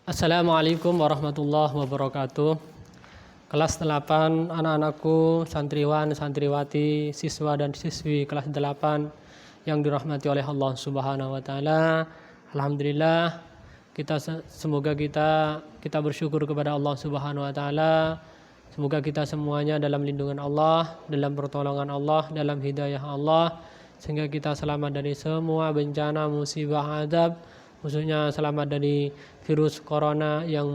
Assalamualaikum warahmatullahi wabarakatuh. Kelas 8 anak-anakku, santriwan, santriwati, siswa dan siswi kelas 8 yang dirahmati oleh Allah Subhanahu wa taala. Alhamdulillah, semoga kita bersyukur kepada Allah Subhanahu wa taala. Semoga kita semuanya dalam lindungan Allah, dalam pertolongan Allah, dalam hidayah Allah, sehingga kita selamat dari semua bencana, musibah, azab, khususnya selamat dari virus corona yang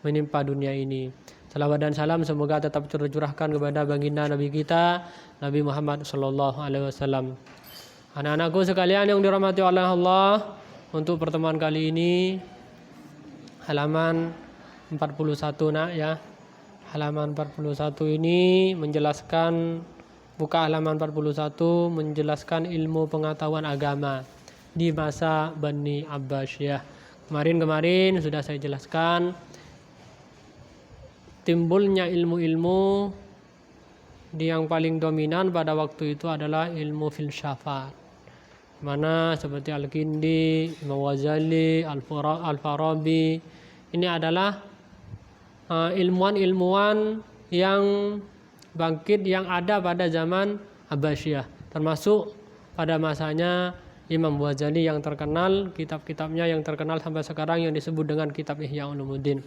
menimpa dunia ini. Salawat dan salam semoga tetap tercurahkan kepada baginda Nabi kita, Nabi Muhammad sallallahu alaihi wasallam. Anak-anakku sekalian yang dirahmati oleh Allah, untuk pertemuan kali ini halaman 41 nak ya. Halaman 41 ini menjelaskan, buka halaman 41 menjelaskan ilmu pengetahuan agama di masa Bani Abbasiyah. Kemarin sudah saya jelaskan timbulnya ilmu-ilmu yang paling dominan pada waktu itu adalah ilmu filsafat, mana seperti Al-Kindi, Imam Ghazali, Al-Farabi. Ini adalah ilmuwan-ilmuwan yang bangkit yang ada pada zaman Abbasiyah, termasuk pada masanya Imam Ghazali yang terkenal, kitab-kitabnya yang terkenal sampai sekarang yang disebut dengan kitab Ihya Ulumuddin.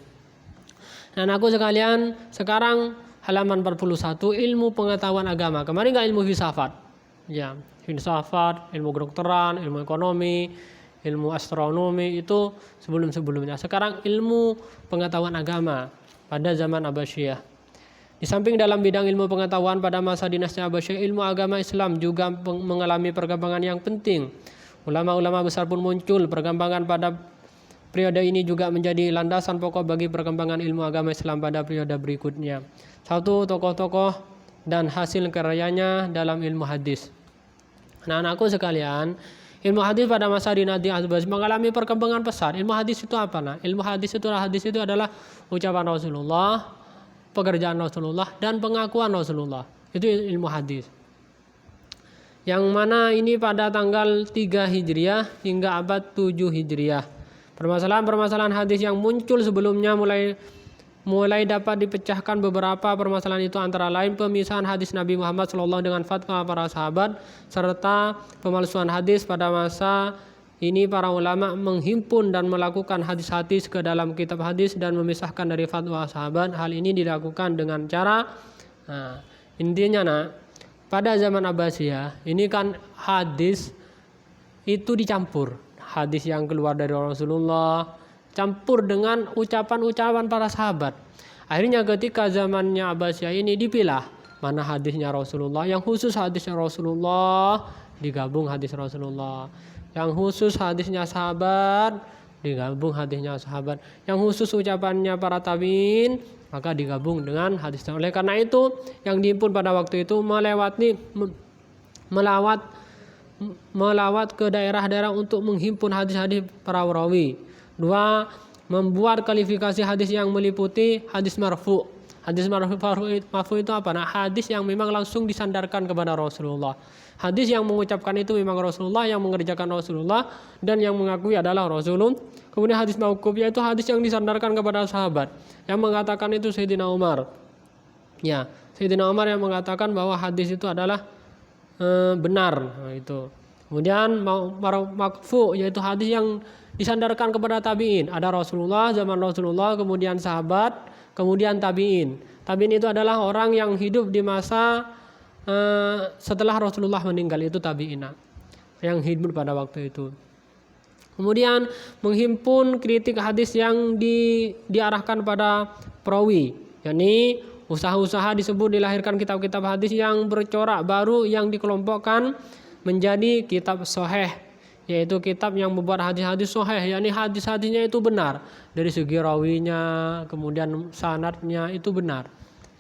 Nah, anakku sekalian, sekarang halaman 41 ilmu pengetahuan agama. Kemarin enggak ilmu filsafat. Ya, filsafat, ilmu kedokteran, ilmu ekonomi, ilmu astronomi itu sebelum-sebelumnya. Sekarang ilmu pengetahuan agama pada zaman Abbasiyah. Di samping dalam bidang ilmu pengetahuan pada masa dinasti Abbasiyah, ilmu agama Islam juga mengalami perkembangan yang penting. Ulama-ulama besar pun muncul. Perkembangan pada periode ini juga menjadi landasan pokok bagi perkembangan ilmu agama Islam pada periode berikutnya. Satu, tokoh-tokoh dan hasil karyanya dalam ilmu hadis. Anak-anakku sekalian, ilmu hadis pada masa dinasti Abbasiyah mengalami perkembangan pesat. Ilmu hadis itu apa? Nah, ilmu hadis itu adalah ucapan Rasulullah, pekerjaan Rasulullah, dan pengakuan Rasulullah. Itu ilmu hadis. Yang mana ini pada tanggal 3 Hijriah hingga abad 7 Hijriah. Permasalahan-permasalahan hadis yang muncul sebelumnya mulai dapat dipecahkan. Beberapa permasalahan itu antara lain pemisahan hadis Nabi Muhammad SAW dengan fatwa para sahabat, serta pemalsuan hadis. Pada masa ini para ulama menghimpun dan melakukan hadis-hadis ke dalam kitab hadis dan memisahkan dari fatwa sahabat. Hal ini dilakukan dengan cara intinya pada zaman Abbasiyah ini kan hadis itu dicampur. Hadis yang keluar dari Rasulullah campur dengan ucapan-ucapan para sahabat. Akhirnya ketika zamannya Abbasiyah ini dipilah, mana hadisnya Rasulullah, yang khusus hadisnya Rasulullah digabung hadis Rasulullah, yang khusus hadisnya sahabat digabung hadisnya sahabat, yang khusus ucapannya para tabi'in maka digabung dengan hadisnya. Oleh karena itu yang dihimpun pada waktu itu melawat ke daerah-daerah untuk menghimpun hadis-hadis para rawi. Dua, membuat kualifikasi hadis yang meliputi hadis marfu. Hadis marfu itu apa? Nah, hadis yang memang langsung disandarkan kepada Rasulullah. Hadis yang mengucapkan itu memang Rasulullah, yang mengerjakan Rasulullah, dan yang mengakui adalah Rasulullah. Kemudian hadis mauquf, yaitu hadis yang disandarkan kepada sahabat. Yang mengatakan itu Sayyidina Umar. Ya, Sayyidina Umar yang mengatakan bahwa hadis itu adalah benar. Nah, itu. Kemudian mauquf, yaitu hadis yang disandarkan kepada tabi'in. Ada Rasulullah, zaman Rasulullah, kemudian sahabat, kemudian tabi'in. Tabi'in itu adalah orang yang hidup di masa setelah Rasulullah meninggal, itu tabi'in yang hidup pada waktu itu. Kemudian menghimpun kritik hadis yang diarahkan pada perawi, yakni usaha-usaha disebut dilahirkan kitab-kitab hadis yang bercorak baru yang dikelompokkan menjadi kitab sahih, yaitu kitab yang membuat hadis-hadis sahih, yakni hadis-hadisnya itu benar dari segi rawinya, kemudian sanadnya itu benar.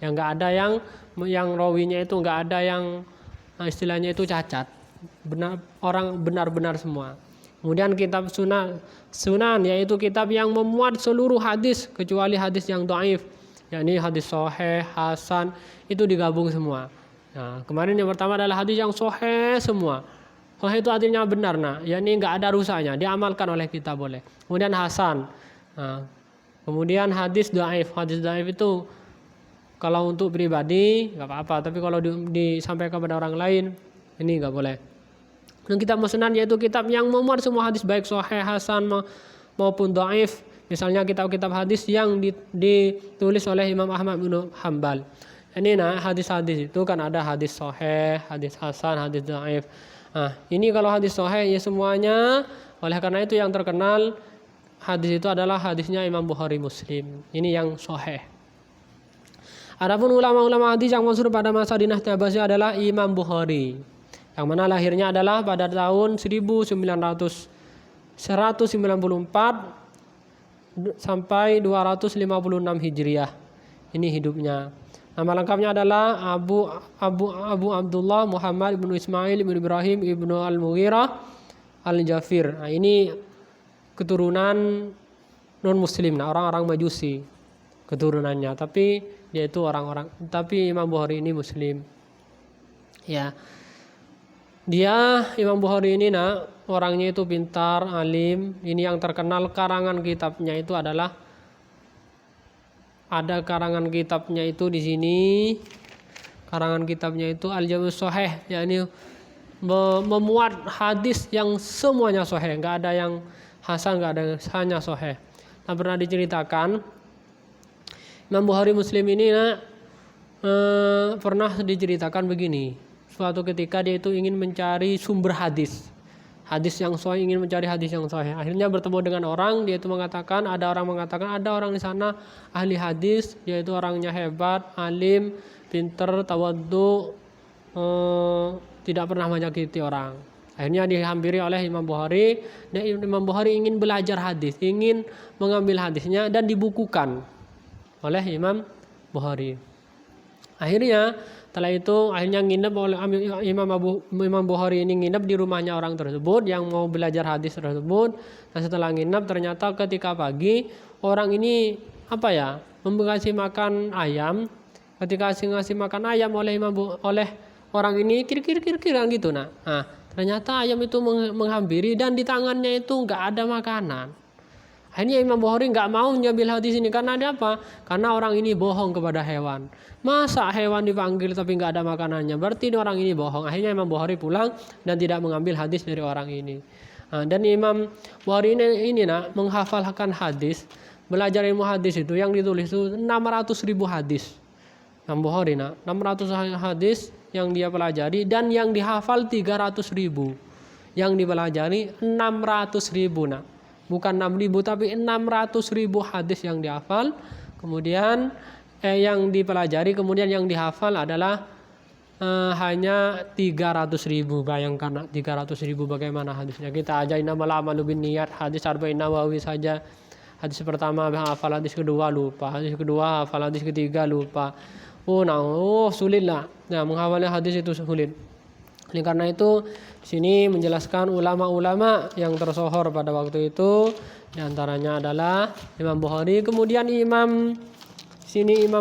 Yang enggak ada yang rawinya itu enggak ada yang istilahnya itu cacat. Benar, orang benar-benar semua. Kemudian kitab sunan yaitu kitab yang memuat seluruh hadis kecuali hadis yang dhaif, yakni hadis sahih, hasan, itu digabung semua. Nah, kemarin yang pertama adalah hadis yang sahih semua. Sahih itu artinya benar, yakni enggak ada rusaknya, diamalkan oleh kita boleh. Kemudian hasan. Nah, kemudian hadis dhaif. Hadis dhaif itu kalau untuk pribadi nggak apa-apa, tapi kalau disampaikan kepada orang lain ini nggak boleh. Dan kitab musnad yaitu kitab yang memuat semua hadis baik sahih, hasan maupun dhaif. Misalnya kitab-kitab hadis yang ditulis oleh Imam Ahmad bin Hambal. Ini hadis-hadis itu kan ada hadis sahih, hadis hasan, hadis dhaif. Nah, ini kalau hadis sahih ya semuanya. Oleh karena itu yang terkenal hadis itu adalah hadisnya Imam Bukhari Muslim. Ini yang sahih. Adapun ulama-ulama hadis yang masyhur pada masa dinasti Abbasiyah adalah Imam Bukhari. Yang mana lahirnya adalah pada tahun 194 sampai 256 Hijriah. Ini hidupnya. Nama lengkapnya adalah Abu Abdullah Muhammad ibnu Ismail ibnu Ibrahim ibnu Al-Mughirah Al-Jafir. Nah, ini keturunan non-muslim, orang-orang Majusi keturunannya. Tapi dia itu tapi Imam Bukhari ini muslim. Ya. Dia Imam Bukhari ini orangnya itu pintar, alim. Ini yang terkenal karangan kitabnya itu adalah ada karangan kitabnya itu di sini. Karangan kitabnya itu Al-Jami' Shahih, yakni memuat hadis yang semuanya sahih, enggak ada yang hasan, enggak ada yang hanya sahih. Nah, pernah diceritakan Imam Bukhari Muslim ini pernah diceritakan begini. Suatu ketika dia itu ingin mencari sumber hadis yang sahih, ingin mencari hadis yang sahih. Akhirnya bertemu dengan orang, dia itu mengatakan, ada orang di sana ahli hadis, dia itu orangnya hebat, alim, pinter, tawadhu, tidak pernah menyakiti orang. Akhirnya dihampiri oleh Imam Bukhari, dan Imam Bukhari ingin belajar hadis, ingin mengambil hadisnya dan dibukukan oleh Imam Bukhari. Akhirnya setelah itu nginep oleh Imam Bukhari ini nginep di rumahnya orang tersebut yang mau belajar hadis tersebut. Dan setelah nginep ternyata ketika pagi orang ini memberi makan ayam. Ketika ngasih makan ayam oleh orang ini kir gitu. Nah, ternyata ayam itu menghampiri dan di tangannya itu nggak ada makanan. Akhirnya Imam Bukhari nggak mau mengambil hadis ini karena ada apa? Karena orang ini bohong kepada hewan. Masa hewan dipanggil tapi nggak ada makanannya? Berarti orang ini bohong. Akhirnya Imam Bukhari pulang dan tidak mengambil hadis dari orang ini. Dan Imam Bukhari ini menghafalkan hadis, belajar ilmu hadis itu yang ditulis itu 600.000 hadis. Imam Bukhari 600 hadis yang dia pelajari dan yang dihafal 300.000. Yang dipelajari 600.000 bukan 6.000 tapi 600.000 hadis yang dihafal, kemudian yang dipelajari, kemudian yang dihafal adalah hanya 300.000. Bayangkan 300.000 bagaimana hadisnya. Kita aja innamal a'malu binniyat, hadis Arba'in Nawawi saja. Hadis pertama hafal, hadis kedua lupa, hadis kedua hafal, hadis ketiga lupa. Sulit lah. Nah, menghafalnya hadis itu sulit. Oleh karena itu di sini menjelaskan ulama-ulama yang tersohor pada waktu itu, di antaranya adalah Imam Bukhari, kemudian Imam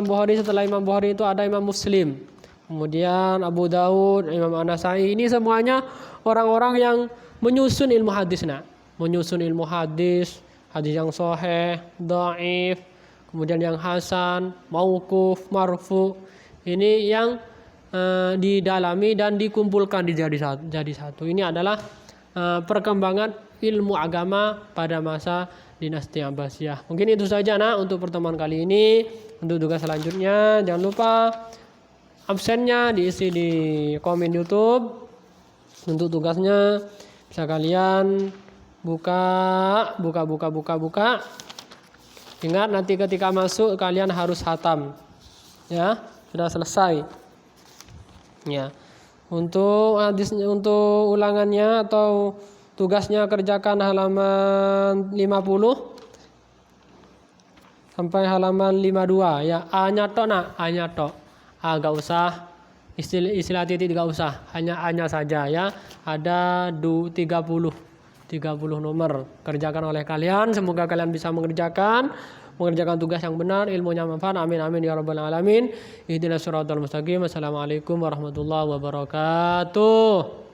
Bukhari, setelah Imam Bukhari itu ada Imam Muslim, kemudian Abu Daud, Imam An-Nasai. Ini semuanya orang-orang yang menyusun ilmu hadis, hadis yang sahih, dhaif, kemudian yang hasan, mauquf, marfu. Ini yang didalami dan dikumpulkan jadi satu. Ini adalah perkembangan ilmu agama pada masa dinasti Abbasiyah. Mungkin itu saja untuk pertemuan kali ini. Untuk tugas selanjutnya jangan lupa absennya diisi di komen YouTube. Untuk tugasnya bisa kalian buka. Ingat nanti ketika masuk kalian harus khatam. Ya, sudah selesai. Ya. Untuk ulangannya atau tugasnya kerjakan halaman 50 sampai halaman 52 ya. A-nya tok. Enggak usah istilah titik, enggak usah. Hanya saja ya. Ada 30 nomor kerjakan oleh kalian. Semoga kalian bisa mengerjakan tugas yang benar, ilmunya manfaat. Amin amin ya rabbal alamin. Ihdinas siratal mustaqim. Assalamualaikum warahmatullahi wabarakatuh.